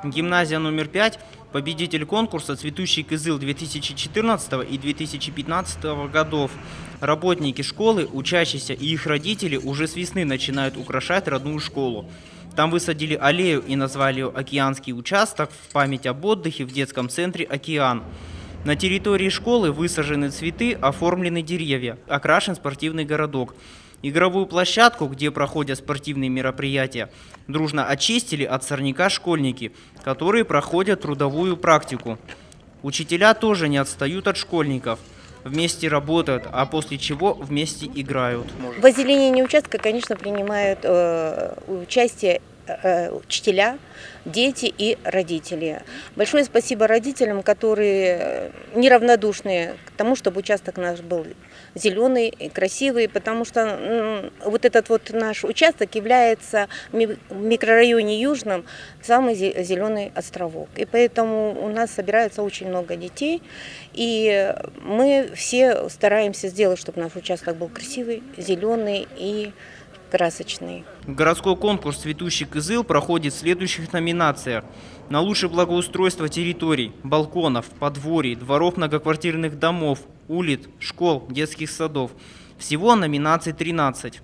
Гимназия номер 5 – победитель конкурса «Цветущий кызыл» 2014 и 2015 годов. Работники школы, учащиеся и их родители уже с весны начинают украшать родную школу. Там высадили аллею и назвали ее «Океанский участок» в память об отдыхе в детском центре «Океан». На территории школы высажены цветы, оформлены деревья, окрашен спортивный городок. Игровую площадку, где проходят спортивные мероприятия, дружно очистили от сорняка школьники, которые проходят трудовую практику. Учителя тоже не отстают от школьников. Вместе работают, а после чего вместе играют. В озеленении участка, конечно, принимают участие учителя, дети и родители. Большое спасибо родителям, которые неравнодушны к тому, чтобы участок наш был зеленый и красивый, потому что вот этот вот наш участок является в микрорайоне Южном самый зеленый островок. И поэтому у нас собирается очень много детей, и мы все стараемся сделать, чтобы наш участок был красивый, зеленый и красочный. Городской конкурс «Цветущий кызыл» проходит в следующих номинациях: на лучшее благоустройство территорий, балконов, подворий, дворов многоквартирных домов, улиц, школ, детских садов. Всего номинаций 13.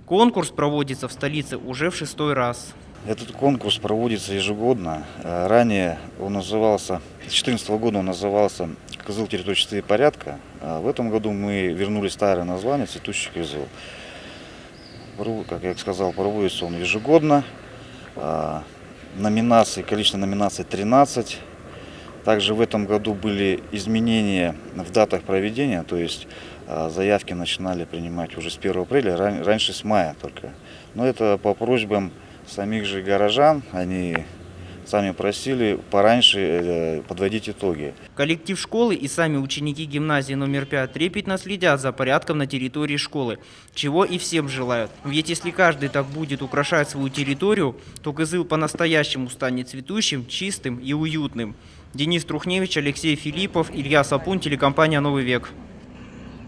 Конкурс проводится в столице уже в 6-й раз. Этот конкурс проводится ежегодно. Ранее он назывался, с 2014 года он назывался «Кызыл. Территория чистоты и порядка». В этом году мы вернули старое название «Цветущий кызыл». Как я сказал, проводится он ежегодно. Количество номинаций 13. Также в этом году были изменения в датах проведения, то есть заявки начинали принимать уже с 1 апреля, раньше с мая только. Но это по просьбам самих же горожан, они сами просили пораньше подводить итоги. Коллектив школы и сами ученики гимназии номер 5 трепетно следят за порядком на территории школы, чего и всем желают. Ведь если каждый так будет украшать свою территорию, то кызыл по-настоящему станет цветущим, чистым и уютным. Денис Трухневич, Алексей Филиппов, Илья Сапун, телекомпания «Новый век».